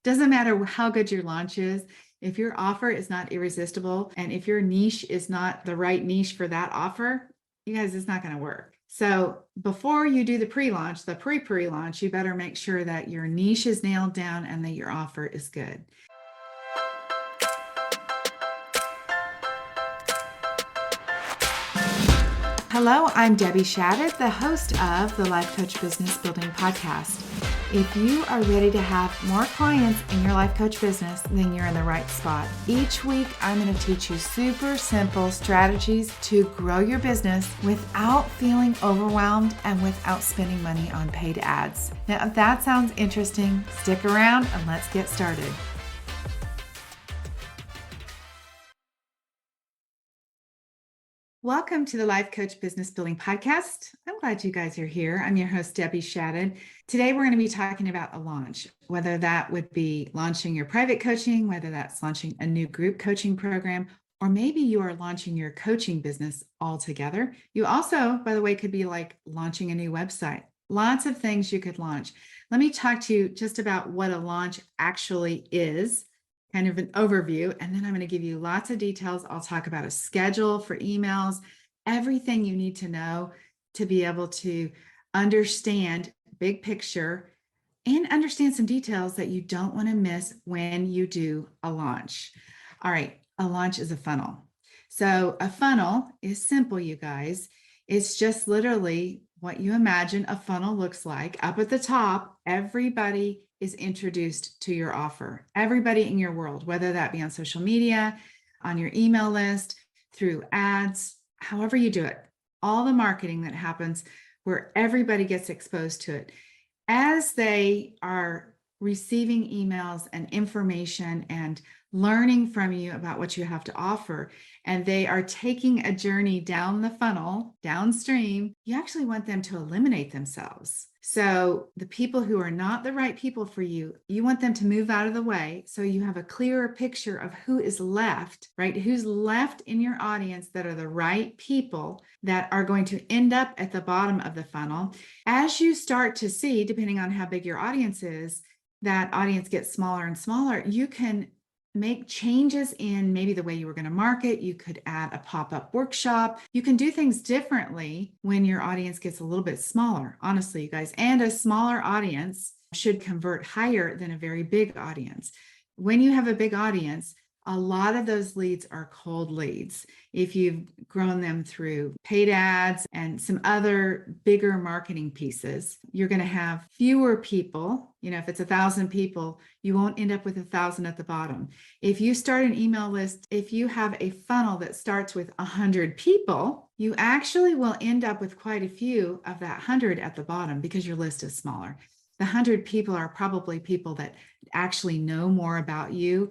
Doesn't matter how good your launch is. If your offer is not irresistible and if your niche is not the right niche for that offer, you guys, it's not going to work. So before you do the pre-launch, the pre-launch, you better make sure that your niche is nailed down and that your offer is good. Hello, I'm Debbie Shadid, the host of the Life Coach Business Building Podcast. If you are ready to have more clients in your life coach business, then you're in the right spot. Each week, I'm going to teach you super simple strategies to grow your business without feeling overwhelmed and without spending money on paid ads. Now, if that sounds interesting, stick around and let's get started. Welcome to the Life Coach Business Building Podcast. I'm glad you guys are here. I'm your host, Debbie Shadid. Today, we're going to be talking about a launch, whether that would be launching your private coaching, whether that's launching a new group coaching program, or maybe you are launching your coaching business altogether. You also, by the way, could be like launching a new website. Lots of things you could launch. Let me talk to you just about what a launch actually is. Kind of an overview, and then I'm going to give you lots of details. I'll talk about a schedule for emails, everything you need to know to be able to understand big picture and understand some details that you don't want to miss when you do a launch. All right, a launch is a funnel. So a funnel is simple, you guys. It's just literally what you imagine a funnel looks like. Up at the top, everybody is introduced to your offer. Everybody in your world, whether that be on social media, on your email list, through ads, however you do it, all the marketing that happens where everybody gets exposed to it. As they are receiving emails and information and learning from you about what you have to offer, and they are taking a journey down the funnel, downstream, you actually want them to eliminate themselves. So the people who are not the right people for you, you want them to move out of the way so you have a clearer picture of who is left, right? Who's left in your audience that are the right people that are going to end up at the bottom of the funnel. As you start to see, depending on how big your audience is, that audience gets smaller and smaller, you can make changes in maybe the way you were going to market. You could add a pop-up workshop. You can do things differently when your audience gets a little bit smaller, honestly, you guys. And a smaller audience should convert higher than a very big audience. When you have a big audience, a lot of those leads are cold leads. If you've grown them through paid ads and some other bigger marketing pieces, you're going to have fewer people. You know, if it's 1,000 people, you won't end up with 1,000 at the bottom. If you start an email list, if you have a funnel that starts with 100 people, you actually will end up with quite a few of that 100 at the bottom because your list is smaller. The 100 people are probably people that actually know more about you,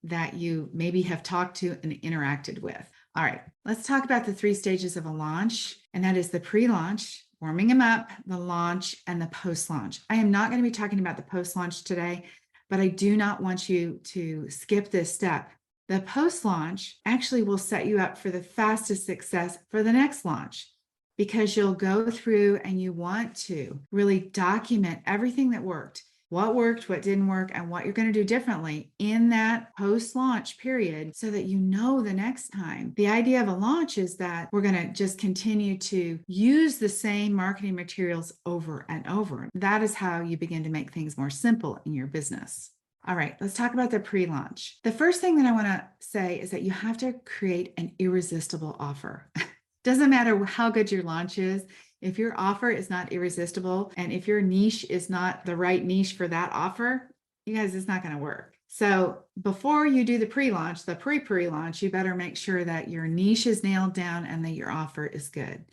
that you maybe have talked to and interacted with. All right, let's talk about the 3 stages of a launch, and that is the pre-launch, warming them up, the launch, and the post-launch. I am not going to be talking about the post-launch today, but I do not want you to skip this step. The post-launch actually will set you up for the fastest success for the next launch, because you'll go through and you want to really document everything that worked, what didn't work, and what you're going to do differently in that post-launch period so that you know the next time. The idea of a launch is that we're going to just continue to use the same marketing materials over and over. That is how you begin to make things more simple in your business. All right, let's talk about the pre-launch. The first thing that I want to say is that you have to create an irresistible offer. Doesn't matter how good your launch is. If your offer is not irresistible and if your niche is not the right niche for that offer, you guys, it's not going to work. So before you do the pre-launch, the pre-launch, you better make sure that your niche is nailed down and that your offer is good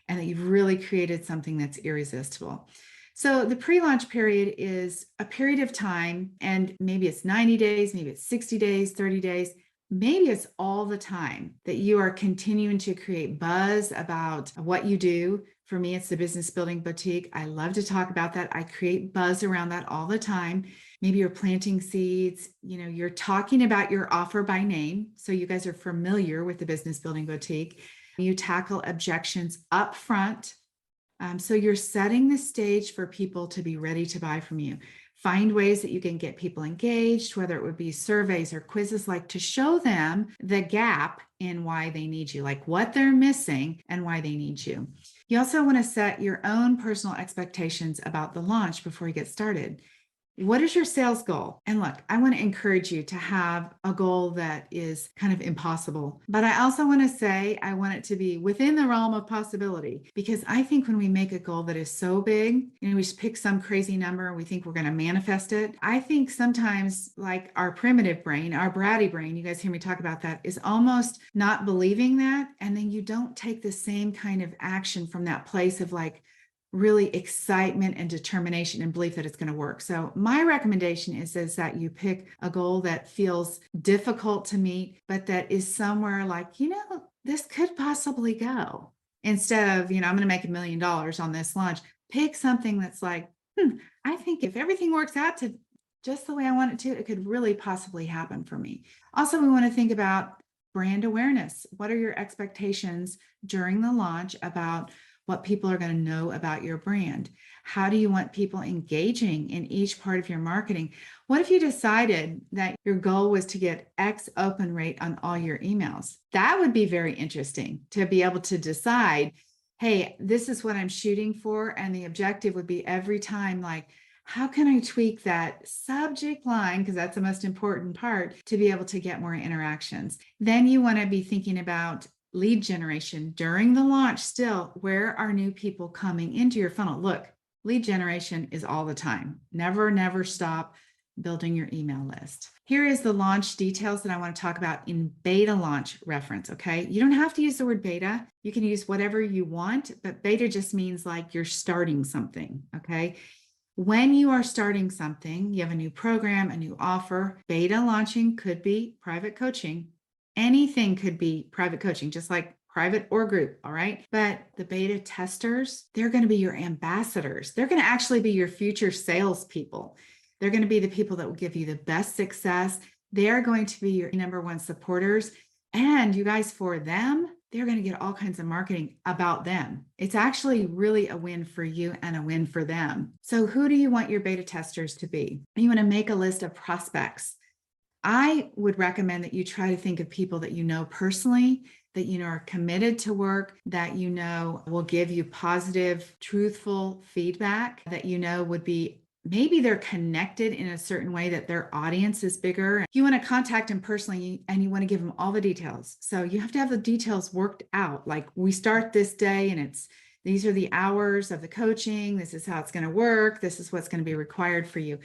and that you've really created something that's irresistible. So the pre-launch period is a period of time, and maybe it's 90 days, maybe it's 60 days, 30 days. Maybe it's all the time that you are continuing to create buzz about what you do. For me, it's the Business Building Boutique. I love to talk about that. I create buzz around that all the time. Maybe you're planting seeds, you're talking about your offer by name. So you guys are familiar with the Business Building Boutique. You tackle objections up front. So you're setting the stage for people to be ready to buy from you. Find ways that you can get people engaged, whether it would be surveys or quizzes, like to show them the gap in why they need you, like what they're missing and why they need you. You also want to set your own personal expectations about the launch before you get started. What is your sales goal? And look, I want to encourage you to have a goal that is kind of impossible. But I also want to say I want it to be within the realm of possibility, because I think when we make a goal that is so big, we just pick some crazy number and we think we're going to manifest it. I think sometimes, like our primitive brain, our bratty brain, you guys hear me talk about that, is almost not believing that. And then you don't take the same kind of action from that place of like, really excitement and determination and belief that it's going to work. So my recommendation is that you pick a goal that feels difficult to meet, but that is somewhere like, this could possibly go. Instead of, I'm going to make $1 million on this launch, pick something that's like, I think if everything works out to just the way I want it to, it could really possibly happen for me. Also, we want to think about brand awareness. What are your expectations during the launch about what people are going to know about your brand? How do you want people engaging in each part of your marketing? What if you decided that your goal was to get X open rate on all your emails? That would be very interesting to be able to decide, hey, this is what I'm shooting for. And the objective would be every time, like, how can I tweak that subject line? Because that's the most important part, to be able to get more interactions. Then you want to be thinking about lead generation during the launch. Still, where are new people coming into your funnel? Look, lead generation is all the time. Never stop building your email list. Here is the launch details that I want to talk about in beta launch reference. Okay. You don't have to use the word beta. You can use whatever you want, but beta just means like you're starting something. Okay. When you are starting something, you have a new program, a new offer. Beta launching could be private coaching. Anything could be private coaching, just like private or group. All right. But the beta testers, they're going to be your ambassadors. They're going to actually be your future salespeople. They're going to be the people that will give you the best success. They're going to be your number one supporters. And you guys, for them, they're going to get all kinds of marketing about them. It's actually really a win for you and a win for them. So who do you want your beta testers to be? You want to make a list of prospects. I would recommend that you try to think of people that you know personally, that you know are committed to work, that you know will give you positive, truthful feedback, that you know would be, maybe they're connected in a certain way that their audience is bigger. You want to contact them personally and you want to give them all the details. So you have to have the details worked out. Like, we start this day and these are the hours of the coaching. This is how it's going to work. This is what's going to be required for you.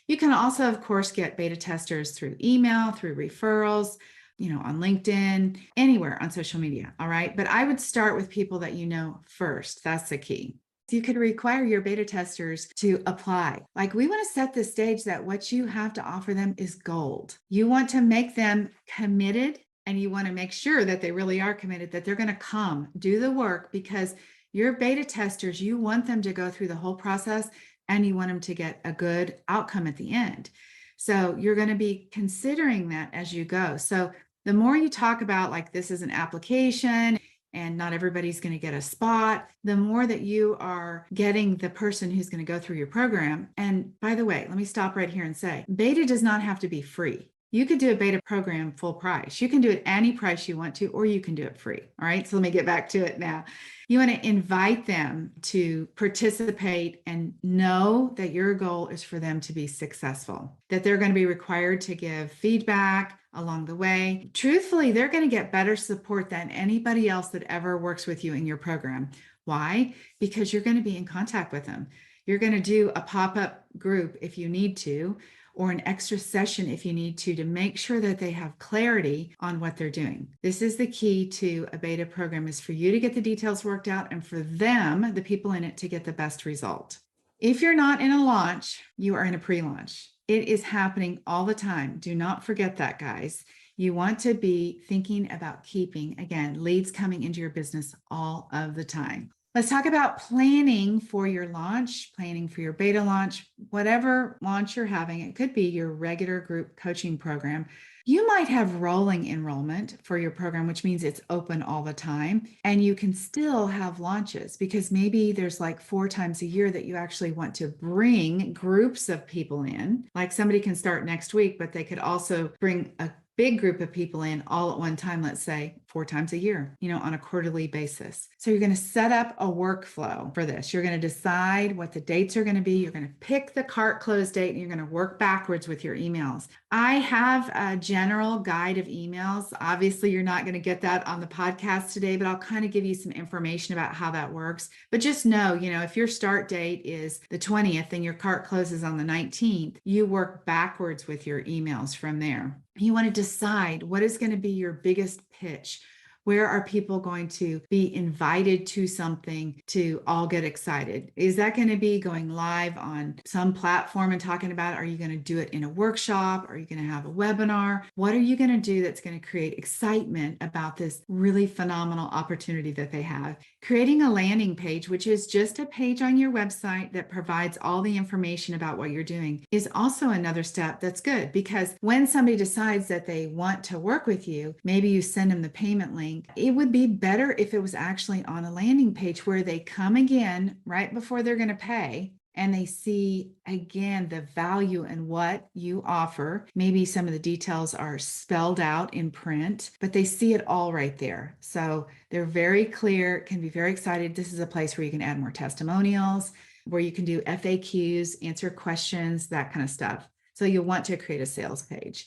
You can also, of course, get beta testers through email, through referrals, on LinkedIn, anywhere on social media. All right. But I would start with people that you know first. That's the key. You could require your beta testers to apply. Like, we want to set the stage that what you have to offer them is gold. You want to make them committed, and you want to make sure that they really are committed, that they're going to come do the work, because your beta testers, you want them to go through the whole process and you want them to get a good outcome at the end. So you're going to be considering that as you go. So the more you talk about, like, this is an application and not everybody's going to get a spot, the more that you are getting the person who's going to go through your program. And by the way, let me stop right here and say, beta does not have to be free. You could do a beta program full price. You can do it any price you want to, or you can do it free. All right. So let me get back to it now. You want to invite them to participate and know that your goal is for them to be successful, that they're going to be required to give feedback along the way. Truthfully, they're going to get better support than anybody else that ever works with you in your program. Why? Because you're going to be in contact with them. You're going to do a pop-up group if you need to, or an extra session if you need to make sure that they have clarity on what they're doing. This is the key to a beta program, is for you to get the details worked out and for them, the people in it, to get the best result. If you're not in a launch, you are in a pre-launch. It is happening all the time. Do not forget that, guys. You want to be thinking about keeping, again, leads coming into your business all of the time. Let's talk about planning for your launch, planning for your beta launch, whatever launch you're having. It could be your regular group coaching program. You might have rolling enrollment for your program, which means it's open all the time, and you can still have launches because maybe there's like 4 times a year that you actually want to bring groups of people in. Like somebody can start next week, but they could also bring a big group of people in all at one time, let's say 4 times a year, on a quarterly basis. So you're going to set up a workflow for this. You're going to decide what the dates are going to be. You're going to pick the cart close date and you're going to work backwards with your emails. I have a general guide of emails. Obviously, you're not going to get that on the podcast today, but I'll kind of give you some information about how that works. But just know, if your start date is the 20th and your cart closes on the 19th, you work backwards with your emails from there. You want to decide what is going to be your biggest pitch. Where are people going to be invited to something to all get excited? Is that going to be going live on some platform and talking about it? Are you going to do it in a workshop? Are you going to have a webinar? What are you going to do that's going to create excitement about this really phenomenal opportunity that they have? Creating a landing page, which is just a page on your website that provides all the information about what you're doing, is also another step that's good, because when somebody decides that they want to work with you, maybe you send them the payment link. It would be better if it was actually on a landing page where they come again right before they're going to pay and they see again the value in what you offer. Maybe some of the details are spelled out in print, but they see it all right there. So they're very clear, can be very excited. This is a place where you can add more testimonials, where you can do FAQs, answer questions, that kind of stuff. So you'll want to create a sales page.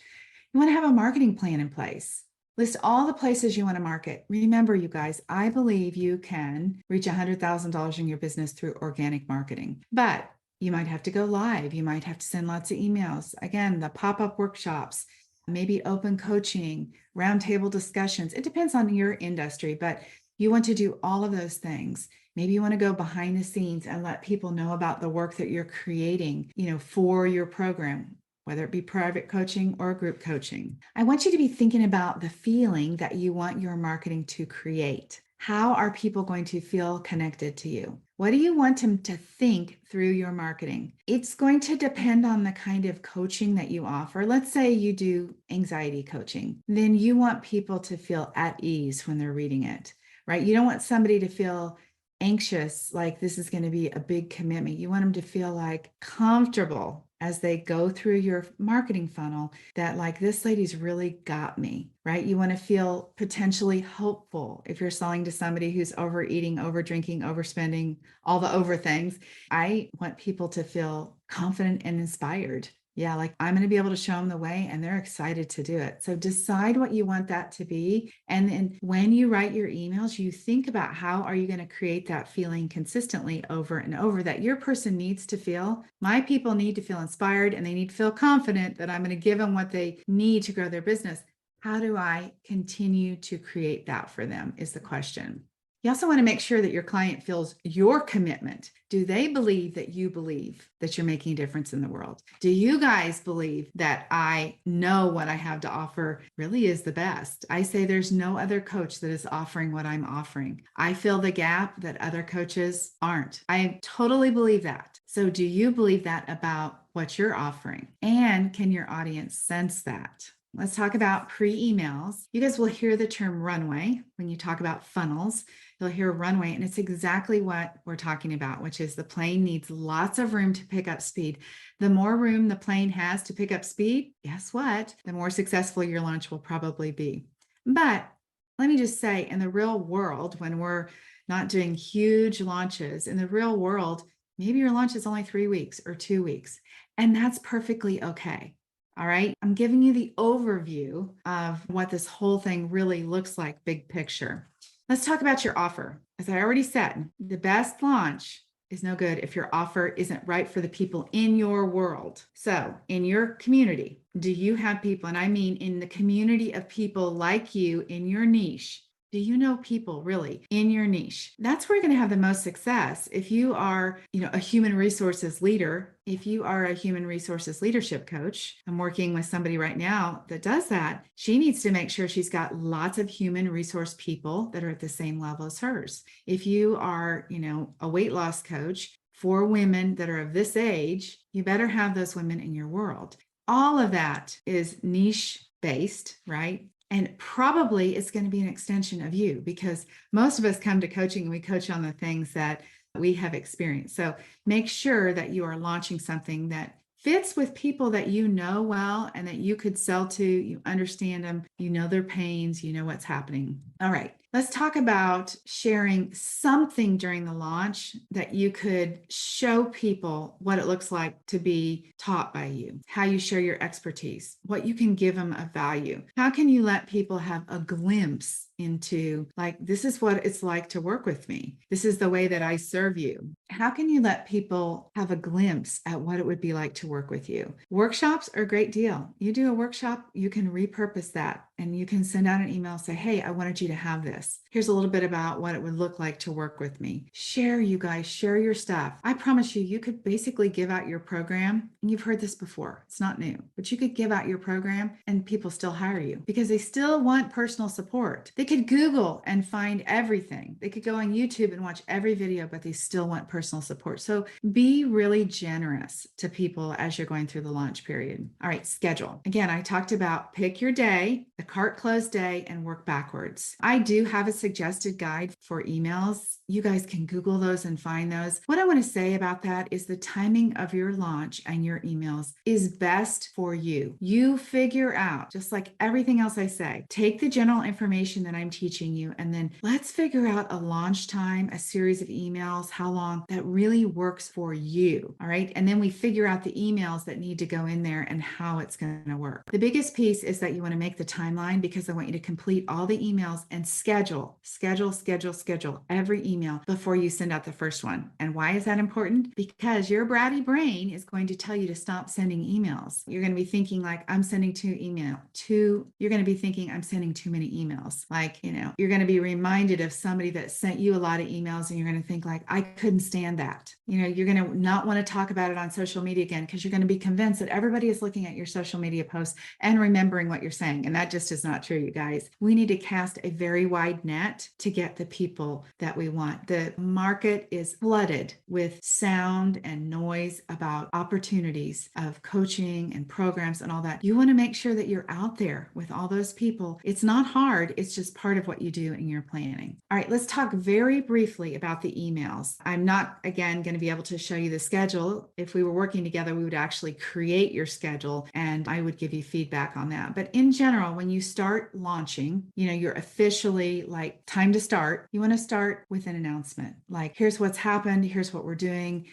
You want to have a marketing plan in place. List all the places you want to market. Remember, you guys, I believe you can reach $100,000 in your business through organic marketing, but you might have to go live. You might have to send lots of emails. Again, the pop-up workshops, maybe open coaching, roundtable discussions. It depends on your industry, but you want to do all of those things. Maybe you want to go behind the scenes and let people know about the work that you're creating, for your program, whether it be private coaching or group coaching. I want you to be thinking about the feeling that you want your marketing to create. How are people going to feel connected to you? What do you want them to think through your marketing? It's going to depend on the kind of coaching that you offer. Let's say you do anxiety coaching. Then you want people to feel at ease when they're reading it, right? You don't want somebody to feel anxious, like this is going to be a big commitment. You want them to feel like comfortable as they go through your marketing funnel, that like, this lady's really got me, right? You want to feel potentially hopeful. If you're selling to somebody who's overeating, over drinking, overspending, all the over things, I want people to feel confident and inspired. Yeah, like I'm going to be able to show them the way and they're excited to do it. So decide what you want that to be. And then when you write your emails, you think about how are you going to create that feeling consistently over and over that your person needs to feel. My people need to feel inspired and they need to feel confident that I'm going to give them what they need to grow their business. How do I continue to create that for them is the question. You also want to make sure that your client feels your commitment. Do they believe that you believe that you're making a difference in the world? Do you guys believe that I know what I have to offer really is the best? I say there's no other coach that is offering what I'm offering. I fill the gap that other coaches aren't. I totally believe that. So do you believe that about what you're offering? And can your audience sense that? Let's talk about pre-emails. You guys will hear the term runway when you talk about funnels. You'll hear runway, and it's exactly what we're talking about, which is the plane needs lots of room to pick up speed. The more room the plane has to pick up speed, guess what? The more successful your launch will probably be. But let me just say, in the real world, when we're not doing huge launches, in the real world, maybe your launch is only 3 weeks or 2 weeks, and that's perfectly okay. All right, I'm giving you the overview of what this whole thing really looks like, big picture. Let's talk about your offer. As I already said, the best launch is no good if your offer isn't right for the people in your world. So in your community, do you have people, and I mean in the community of people like you in your niche, Do you know people really in your niche? That's where you're going to have the most success. If you are, a human resources leader, if you are a human resources leadership coach, I'm working with somebody right now that does that. She needs to make sure she's got lots of human resource people that are at the same level as hers. If you are, a weight loss coach for women that are of this age, you better have those women in your world. All of that is niche based, right? And probably it's going to be an extension of you, because most of us come to coaching and we coach on the things that we have experienced. So make sure that you are launching something that fits with people that you know well and that you could sell to. You understand them, you know their pains, you know what's happening. All right, let's talk about sharing something during the launch that you could show people what it looks like to be taught by you, how you share your expertise, what you can give them of value. How can you let people have a glimpse into, like, this is what it's like to work with me. This is the way that I serve you. How can you let people have a glimpse at what it would be like to work with you? Workshops are a great deal. You do a workshop, you can repurpose that and you can send out an email, say, hey, I wanted you to have this. Here's a little bit about what it would look like to work with me. Share, you guys, share your stuff. I promise you could basically give out your program, and you've heard this before. It's not new, but you could give out your program and people still hire you because they still want personal support. They could Google and find everything. They could go on YouTube and watch every video, but they still want personal support. So be really generous to people as you're going through the launch period. All right, schedule. Again, I talked about pick your day, the cart close day, and work backwards. I do have a suggested guide for emails. You guys can Google those and find those. What I want to say about that is the timing of your launch and your emails is best for you. You figure out, just like everything else I say, take the general information that I'm teaching you, and then let's figure out a launch time, a series of emails, how long that really works for you. All right. And then we figure out the emails that need to go in there and how it's going to work. The biggest piece is that you want to make the timeline, because I want you to complete all the emails and schedule every email before you send out the first one. And why is that important? Because your bratty brain is going to tell you to stop sending emails. You're going to be thinking like, I'm sending you're going to be thinking I'm sending too many emails. Like, you're going to be reminded of somebody that sent you a lot of emails and you're going to think like, I couldn't stand that. You're going to not want to talk about it on social media again, because you're going to be convinced that everybody is looking at your social media posts and remembering what you're saying. And that just is not true, you guys. We need to cast a very wide net to get the people that we want. The market is flooded with sound and noise about opportunities of coaching and programs and all that. You want to make sure that you're out there with all those people. It's not hard. It's just part of what you do in your planning. All right, let's talk very briefly about the emails. I'm not, again, going to be able to show you the schedule. If we were working together, we would actually create your schedule and I would give you feedback on that. But in general, when you start launching, you're officially like time to start. You want to start with an announcement. Like, here's what's happened. Here's what we're doing.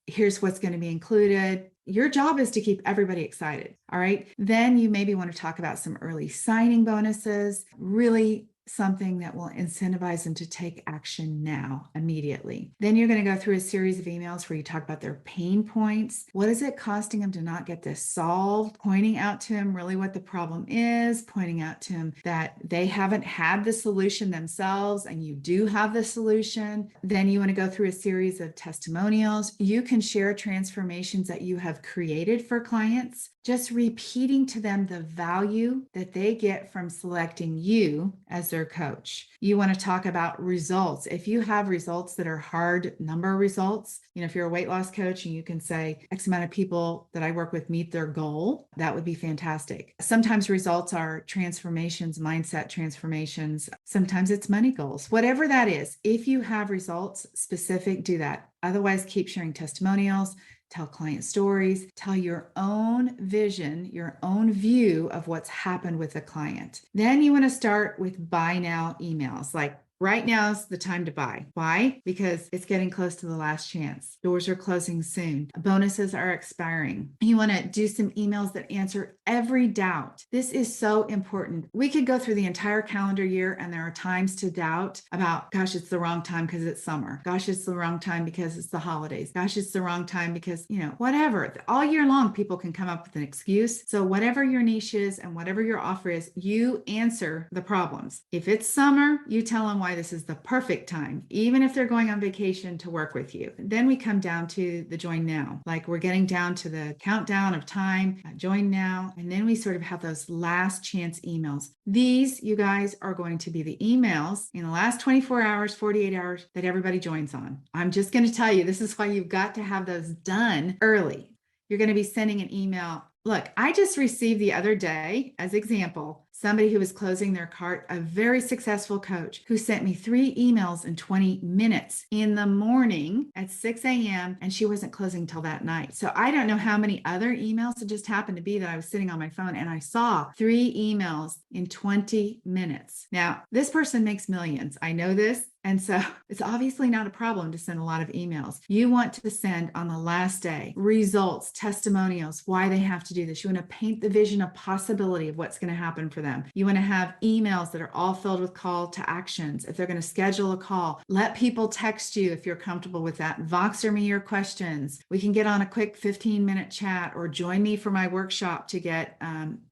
Here's what's going to be included. Your job is to keep everybody excited. All right. Then you maybe want to talk about some early signing bonuses, really something that will incentivize them to take action now, immediately. Then you're going to go through a series of emails where you talk about their pain points. What is it costing them to not get this solved? Pointing out to them really what the problem is, pointing out to them that they haven't had the solution themselves and you do have the solution. Then you want to go through a series of testimonials. You can share transformations that you have created for clients, just repeating to them the value that they get from selecting you as their coach. You want to talk about results. If you have results that are hard number results, if you're a weight loss coach and you can say X amount of people that I work with meet their goal, that would be fantastic. Sometimes results are transformations, mindset transformations. Sometimes it's money goals. Whatever that is, if you have results specific, do that. Otherwise, keep sharing testimonials, tell client stories, tell your own vision, your own view of what's happened with a client. Then you want to start with buy now emails, like Right now is the time to buy. Why? Because it's getting close to the last chance. Doors are closing soon. Bonuses are expiring. You want to do some emails that answer every doubt. This is so important. We could go through the entire calendar year and there are times to doubt about, gosh, it's the wrong time because it's summer. Gosh, it's the wrong time because it's the holidays. Gosh, it's the wrong time because, whatever. All year long, people can come up with an excuse. So whatever your niche is and whatever your offer is, you answer the problems. If it's summer, you tell them why this is the perfect time, even if they're going on vacation to work with you. Then we come down to the join now. Like we're getting down to the countdown of time, join now. And then we sort of have those last chance emails. These, you guys, are going to be the emails in the last 24 hours, 48 hours that everybody joins on. I'm just going to tell you, this is why you've got to have those done early. You're going to be sending an email. Look, I just received the other day, as example, somebody who was closing their cart, a very successful coach who sent me 3 emails in 20 minutes in the morning at 6 a.m. and she wasn't closing till that night. So I don't know how many other emails it just happened to be that I was sitting on my phone and I saw 3 emails in 20 minutes. Now, this person makes millions. I know this. And so it's obviously not a problem to send a lot of emails. You want to send on the last day results, testimonials, why they have to do this. You want to paint the vision of possibility of what's going to happen for them. You want to have emails that are all filled with call to actions. If they're going to schedule a call, let people text you if you're comfortable with that. Voxer me your questions. We can get on a quick 15-minute chat or join me for my workshop to get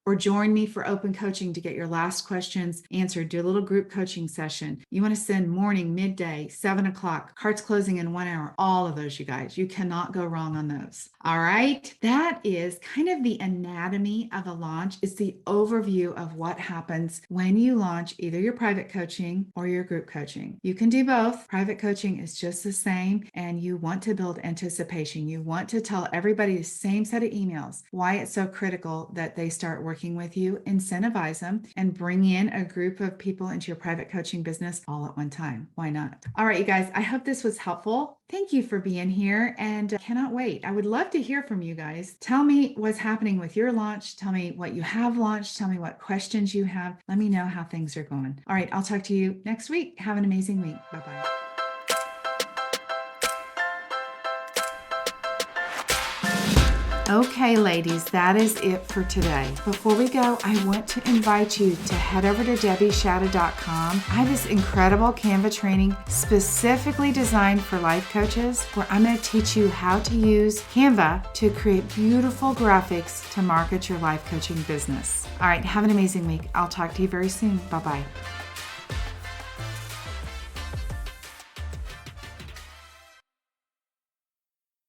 or join me for open coaching to get your last questions answered. Do a little group coaching session. You want to send morning, midday, 7 o'clock, carts closing in 1 hour, all of those, you guys. You cannot go wrong on those. All right. That is kind of the anatomy of a launch. It's the overview of what happens when you launch either your private coaching or your group coaching. You can do both. Private coaching is just the same, and you want to build anticipation. You want to tell everybody the same set of emails, why it's so critical that they start working with you, incentivize them, and bring in a group of people into your private coaching business all at one time. Why not? All right, you guys, I hope this was helpful. Thank you for being here and cannot wait. I would love to hear from you guys. Tell me what's happening with your launch. Tell me what you have launched. Tell me what questions you have. Let me know how things are going. All right, I'll talk to you next week. Have an amazing week. Bye-bye. Okay, ladies, that is it for today. Before we go, I want to invite you to head over to debbieshadid.com. I have this incredible Canva training specifically designed for life coaches where I'm going to teach you how to use Canva to create beautiful graphics to market your life coaching business. All right, have an amazing week. I'll talk to you very soon. Bye-bye.